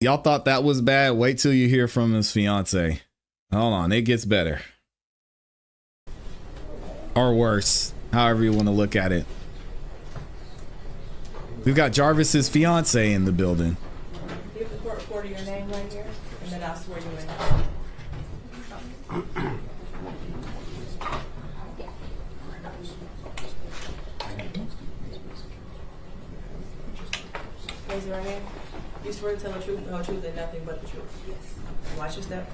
Y'all thought that was bad? Wait till you hear from his fiance. Hold on, it gets better. Or worse, however you want to look at it. We've got Jarvis's fiance in the building. Give the court reporter your name right here, and then I'll swear you in. Raise your right hand. You swear to tell the truth, the whole truth, and nothing but the truth. Yes. Watch your step.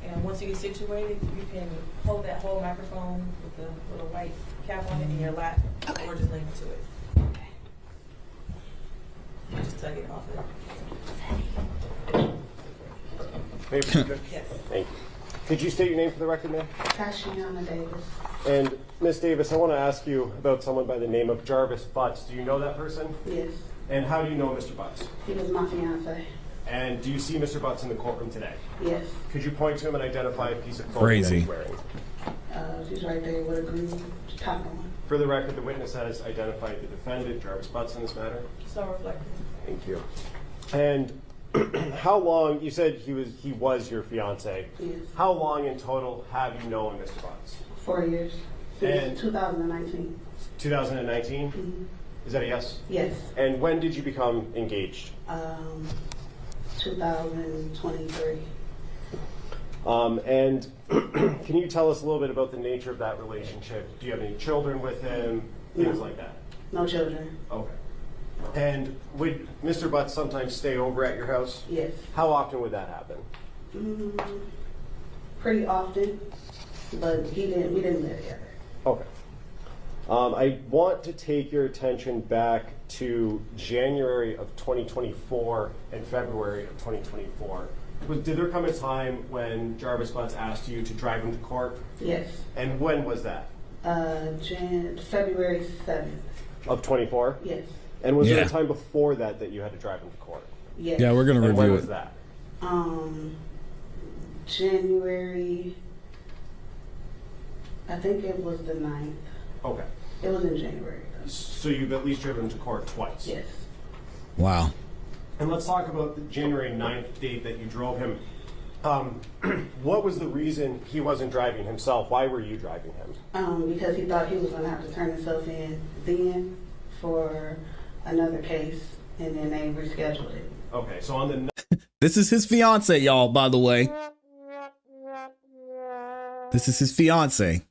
And once you get situated, you can hold that whole microphone with the little white cap on it in your lap, okay, or just lean into it. Okay. Just tug it off of it. Yes. Thank you. Could you state your name for the record, ma'am? Tashiana Davis. And Ms. Davis, I want to ask you about someone by the name of Jarvis Butts. Do you know that person? Yes. And how do you know Mr. Butts? He was my fiance. And do you see Mr. Butts in the courtroom today? Yes. Could you point to him and identify a piece of clothing that he's wearing? She's right there with a green top on. For the record, the witness has identified the defendant, Jarvis Butts, in this matter. So reflective. Thank you. And how long, you said he was your fiance. Yes. How long in total have you known Mr. Butts? 4 years. Since 2019. 2019? Mm-hmm. Is that a yes? Yes. And when did you become engaged? 2023. And can you tell us a little bit about the nature of that relationship? Do you have any children with him? Things like that? No children. Okay. And would Mr. Butts sometimes stay over at your house? Yes. How often would that happen? Pretty often, but we didn't live together. Okay. I want to take your attention back to January of 2024 and February of 2024. Did there come a time when Jarvis Butts asked you to drive him to court? Yes. And when was that? February 7th. Of 24? Yes. And was there a time before that that you had to drive him to court? Yes. Yeah, we're going to review when it. was that? January, I think it was the 9th. Okay. It was in January. So you've at least driven him to court twice? Yes. Wow. And let's talk about the January 9th date that you drove him. What was the reason he wasn't driving himself? Why were you driving him? Because he thought he was going to have to turn himself in then for another case, and then they rescheduled it. Okay, so on the... This is his fiance, y'all, by the way. This is his fiance.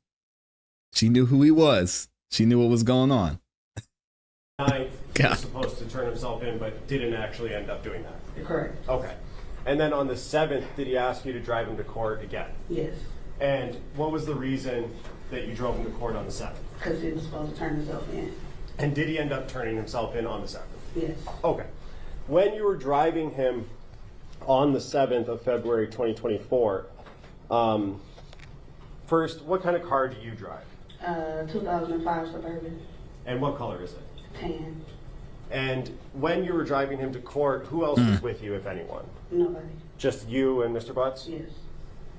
She knew who he was. She knew what was going on. 9th, he was supposed to turn himself in, but didn't actually end up doing that. Correct. Okay. And then on the 7th, did he ask you to drive him to court again? Yes. And what was the reason that you drove him to court on the 7th? Because he was supposed to turn himself in. And did he end up turning himself in on the 7th? Yes. Okay. When you were driving him on the 7th of February 2024, first, what kind of car do you drive? 2005 Suburban. And what color is it? Tan. And when you were driving him to court, who else was with you, if anyone? Nobody. Just you and Mr. Butts? Yes.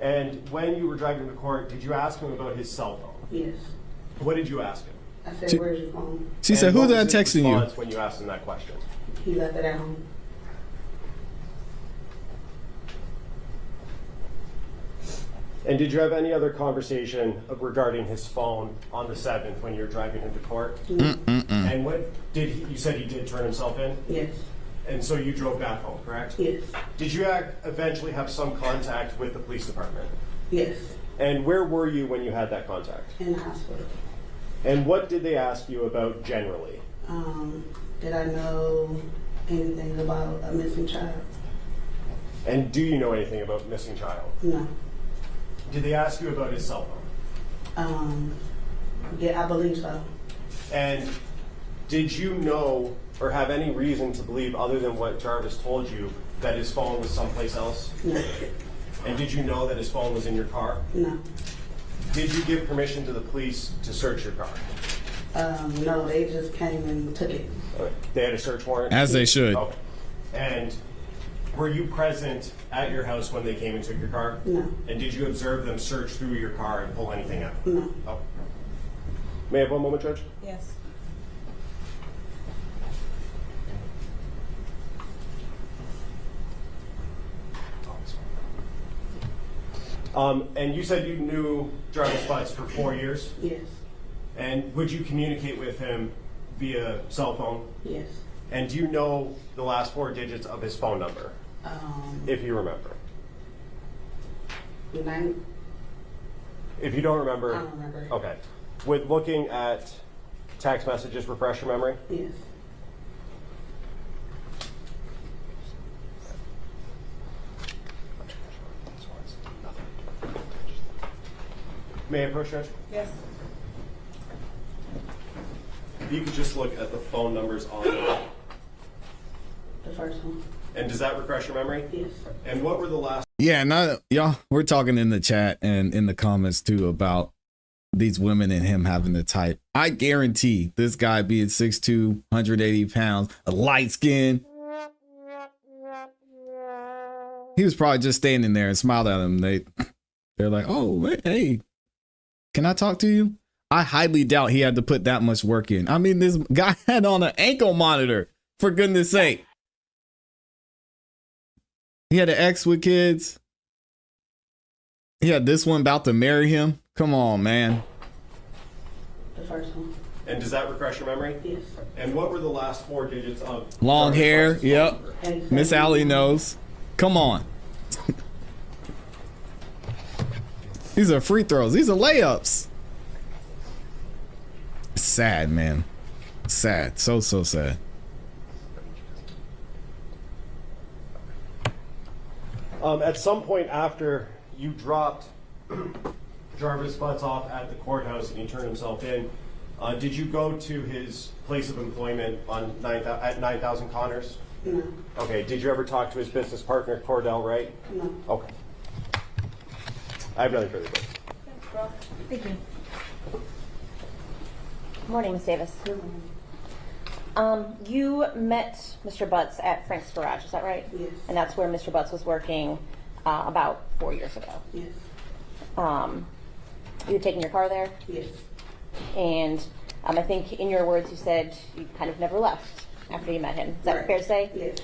And when you were driving him to court, did you ask him about his cell phone? Yes. What did you ask him? I said, where's your phone? She said, who's that What was his texting you? response when you asked him that question? He left it at home. And did you have any other conversation regarding his phone on the 7th when you were driving him to court? And what did you said he did turn himself in? Yes. And so you drove back home, correct? Yes. Did you eventually have some contact with the police department? Yes. And where were you when you had that contact? In the hospital. And what did they ask you about generally? Did I know anything about a missing child? And do you know anything about missing child? No. Did they ask you about his cell phone? Yeah, I believe so. And did you know or have any reason to believe, other than what Jarvis told you, that his phone was someplace else? No. And did you know that his phone was in your car? No. Did you give permission to the police to search your car? No, they just came and took it. Okay. They had a search warrant? As they should. Okay. And were you present at your house when they came and took your car? No. And did you observe them search through your car and pull anything out? No. Okay. May I have one moment, Judge? Yes. And you said you knew Jarvis Butts for 4 years? Yes. And would you communicate with him via cell phone? Yes. And do you know the last 4 digits of his phone number, if you remember? If you don't remember, I don't remember. okay. With looking at text messages, refresh your memory? Yes. May I approach, Judge? Yes. If you could just look at the phone numbers on it. The first one. And does that refresh your memory? Yes. And what were the last? Yeah, no, y'all, we're talking in the chat and in the comments too about these women and him having the type. I guarantee this guy being 6'2", 180 pounds, a light skin. He was probably just standing there and smiled at him. They're like, oh, hey, can I talk to you? I highly doubt he had to put that much work in. I mean, this guy had on an ankle monitor, for goodness sake. He had an ex with kids. He had this one about to marry him. Come on, man. The first one. And does that refresh your memory? Yes. And what were the last 4 digits of Long Jarvis hair. Butts' Yep. phone number? Miss Allie knows. Come on. These are free throws. These are layups. Sad, man. Sad. So sad. At some point after you dropped Jarvis Butts off at the courthouse and he turned himself in, did you go to his place of employment on at 9000 Connors? No. Okay. Did you ever talk to his business partner, Cordell Wright? No. Okay. I have nothing further. Thank you. Morning, Ms. Davis. You met Mr. Butts at Frank's Garage, is that right? Yes. And that's where Mr. Butts was working about 4 years ago. Yes. You had taken your car there? Yes. And I think in your words you said you kind of never left after you met him. Is that Right. fair to say? Yes.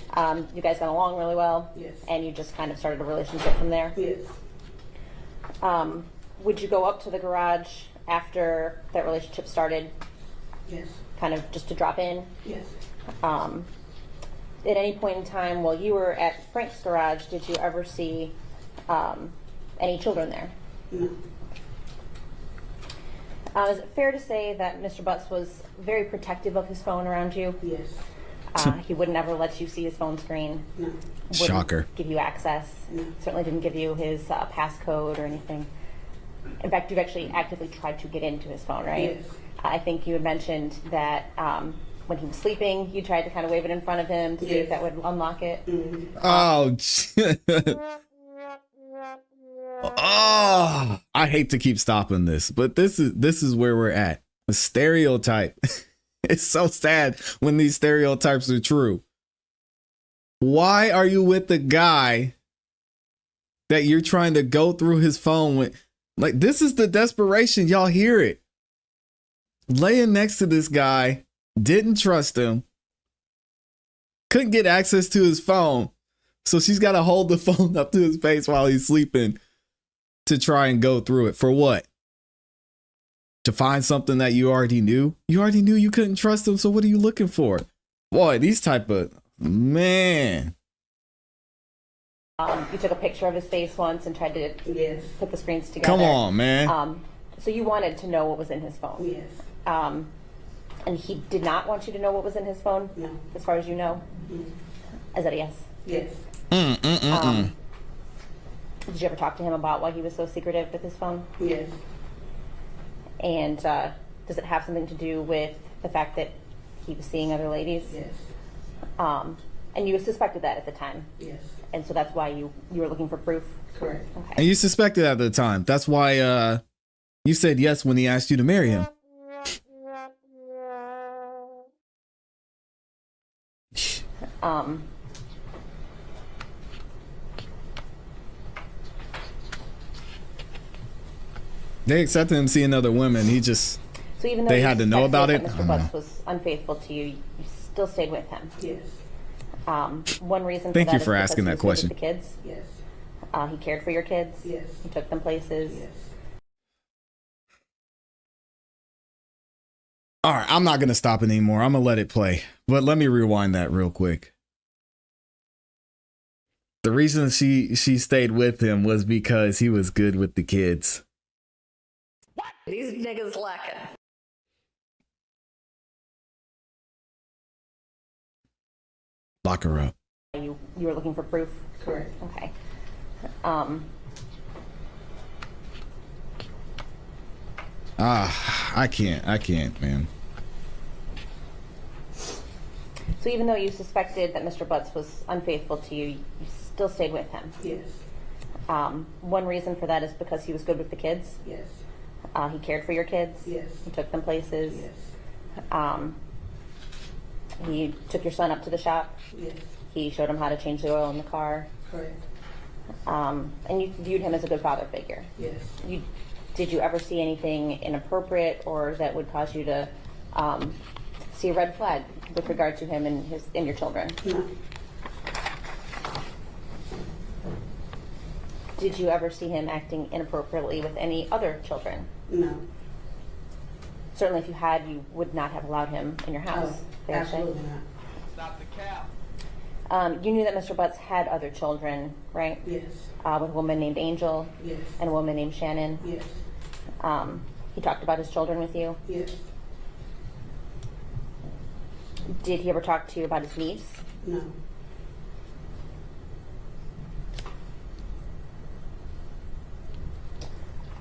You guys got along really well? Yes. And you just kind of started a relationship from there? Yes. Would you go up to the garage after that relationship started, Yes. kind of just to drop in? Yes. At any point in time while you were at Frank's Garage, did you ever see any children there? No. Is it fair to say that Mr. Butts was very protective of his phone around you? Yes. He would never let you see his phone screen. No. Wouldn't Shocker. give you access. No. Certainly didn't give you his passcode or anything. In fact, you've actually actively tried to get into his phone, right? Yes. I think you had mentioned that when he was sleeping, you tried to kind of wave it in front of him to see if Yes. that would unlock it. Oh, oh, I hate to keep stopping this, but this is where we're at. A stereotype. It's so sad when these stereotypes are true. Why are you with the guy that you're trying to go through his phone with? Like, this is the desperation. Y'all hear it. Laying next to this guy, didn't trust him, couldn't get access to his phone. So she's got to hold the phone up to his face while he's sleeping to try and go through it. For what? To find something that you already knew? You already knew you couldn't trust him, so what are you looking for? Boy, these type of, man. You took a picture of his face once and tried to Yes. put the screens together. Come on, man. So you wanted to know what was in his phone. Yes. And he did not want you to know what was in his phone, No. as far as you know? Is that a yes? Yes. Did you ever talk to him about why he was so secretive with his phone? Yes. And does it have something to do with the fact that he was seeing other ladies? Yes. And you suspected that at the time? Yes. And so that's why you were looking for proof? Correct. Okay. And you suspected at the time. That's why you said yes when he asked you to marry him. They accepted him seeing other women. He just, So even though they you had to know suspected about that it? Mr. Butts was unfaithful to you, you still stayed with him. Yes. One reason. Thank for you that for is because asking he that was with question. The kids. Yes. He cared for your kids? Yes. He took them places? Yes. All right, I'm not going to stop it anymore. I'm going to let it play. But let me rewind that real quick. The reason she stayed with him was because he was good with the kids. These niggas lacking. Lock her up. You were looking for proof? Correct. Okay. I can't, man. So even though you suspected that Mr. Butts was unfaithful to you, you still stayed with him? Yes. One reason for that is because he was good with the kids? Yes. He cared for your kids? Yes. He took them places? Yes. He took your son up to the shop? Yes. He showed him how to change the oil in the car? Correct. And you viewed him as a good father figure? Yes. Did you ever see anything inappropriate or that would cause you to see a red flag with regard to him and your children? No. Did you ever see him acting inappropriately with any other children? No. Certainly, if you had, you would not have allowed him in your house. Oh, fair to say? absolutely not. Stop the cap. You knew that Mr. Butts had other children, right? Yes. With a woman named Angel Yes. and a woman named Shannon. Yes. He talked about his children with you. Yes. Did he ever talk to you about his niece? No.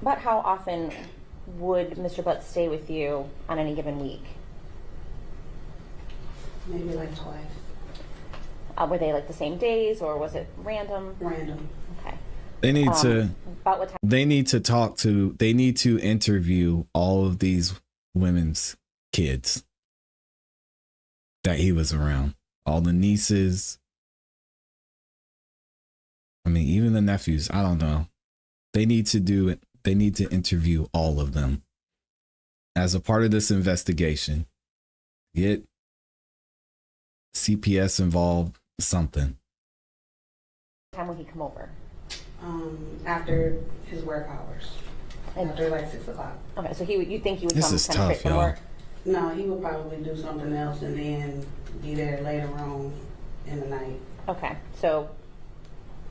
About how often would Mr. Butts stay with you on any given week? Maybe like twice. Were they like the same days or was it random? Random. Okay. They need to About what time? they need to interview all of these women's kids that he was around. All the nieces. I mean, even the nephews, I don't know. They need to do it. They need to interview all of them as a part of this investigation. Get CPS involved, something. What time would he come over? After his work hours. And- After like 6 o'clock. Okay, so you think he would This come is kind of tough, straight from y'all. work? No, he would probably do something else and then be there later on in the night. Okay, so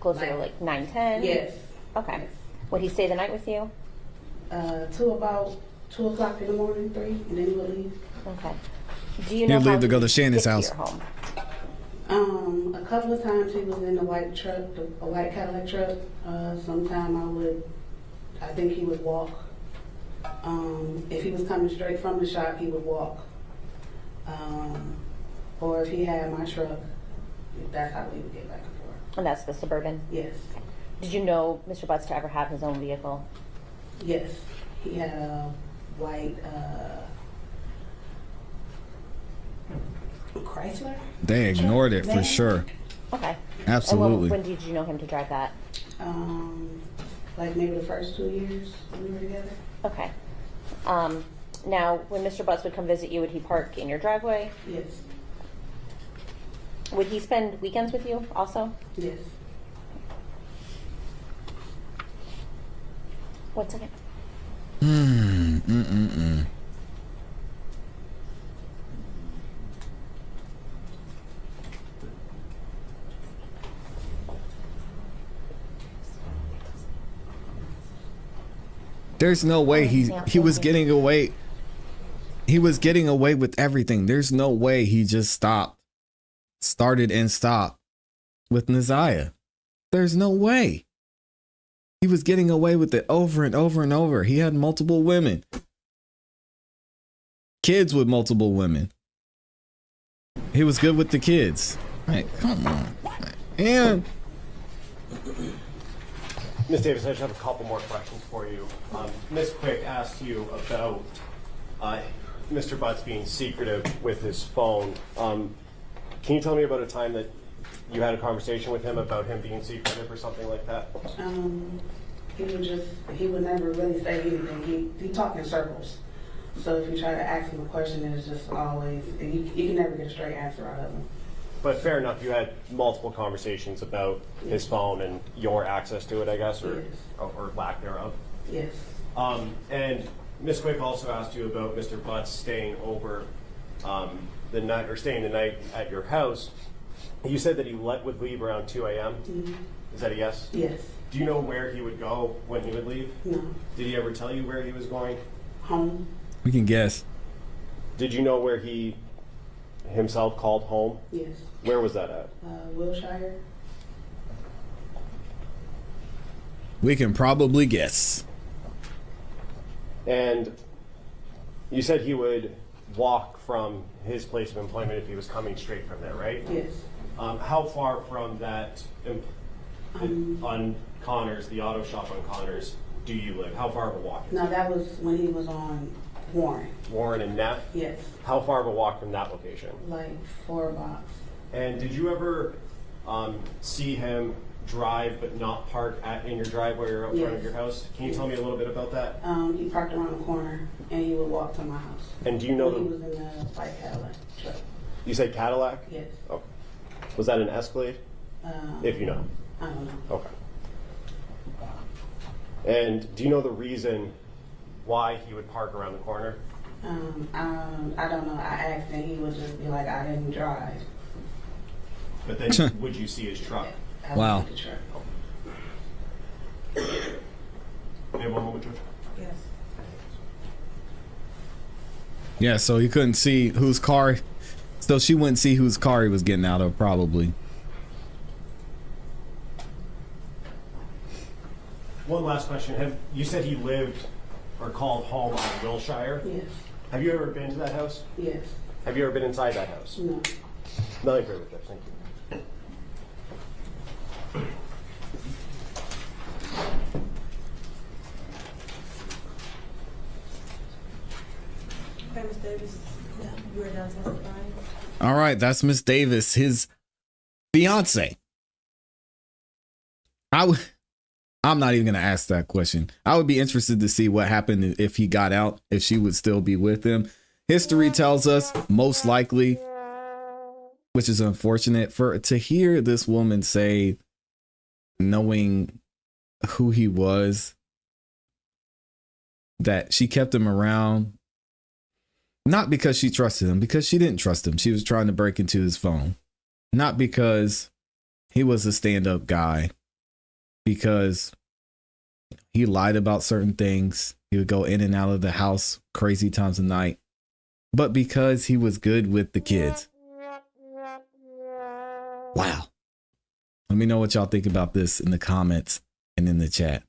closer to Like- like 9, 10? Yes. Okay. Yes. Would he stay the night with you? To about 2 o'clock in the morning, 3, and then he would leave. Okay. Do you know He'd how leave to go to he Shannon's gets house. your home? A couple of times he was in the white truck, a white Cadillac truck. Sometime I think he would walk. If he was coming straight from the shop, he would walk. Or if he had my truck, that's how we would get back and forth. And that's the Suburban? Yes. Did you know Mr. Butts to ever have his own vehicle? Yes. He had a white Chrysler. They ignored it for sure. Okay. Absolutely. And when did you know him to drive that? Like maybe the first 2 years we were together. Okay. Now, when Mr. Butts would come visit you, would he park in your driveway? Yes. Would he spend weekends with you also? Yes. 1 second. There's no way he was getting away. He was getting away with everything. There's no way he just started and stopped with Naziah. There's no way. He was getting away with it over and over and over. He had multiple women. Kids with multiple women. He was good with the kids. Like, come on. And Ms. Davis, I just have a couple more questions for you. Ms. Quick asked you about Mr. Butts being secretive with his phone. Can you tell me about a time that you had a conversation with him about him being secretive or something like that? He would never really say anything. He talked in circles. So if you try to ask him a question, it's just always, you can never get a straight answer out of him. But fair enough, you had multiple conversations about his phone and your access to it, I guess, or, Yes. or lack thereof. Yes. And Ms. Quick also asked you about Mr. Butts staying over the night, or staying the night at your house. You said that he would leave around 2 a.m. Is that a yes? Yes. Do you know where he would go when he would leave? No. Did he ever tell you where he was going? Home. We can guess. Did you know where he himself called home? Yes. Where was that at? Wilshire. We can probably guess. And you said he would walk from his place of employment if he was coming straight from there, right? Yes. How far from that on Connors, the auto shop on Connors, do you live? How far of a walk? No, that was when he was on Warren. Warren and Neff? Yes. How far of a walk from that location? Like 4 blocks. And did you ever see him drive but not park in your driveway or out front of your house? Can you tell me a little bit about that? He parked around the corner and he would walk to my house. And do you know He was in the white Cadillac truck. You said Cadillac? Yes. Oh. Was that an Escalade? If you know. I don't know. Okay. And do you know the reason why he would park around the corner? I don't know. I asked and he would just be like, I didn't drive. But then would you see his truck? I Wow. looked at the truck. Maybe one moment, George. Yes. Yeah, so he couldn't see whose car. So she wouldn't see whose car he was getting out of, probably. One last question. You said he lived or called home on Wilshire? Yes. Have you ever been to that house? Yes. Have you ever been inside that house? No. No, I agree with that. Thank you. Okay, Ms. Davis, you are done testifying. All right, that's Miss Davis, his fiance. I'm not even going to ask that question. I would be interested to see what happened if he got out, if she would still be with him. History tells us most likely, which is unfortunate to hear this woman say, knowing who he was, that she kept him around. Not because she trusted him, because she didn't trust him. She was trying to break into his phone. Not because he was a stand-up guy, because he lied about certain things. He would go in and out of the house crazy times of night, but because he was good with the kids. Wow. Let me know what y'all think about this in the comments and in the chat.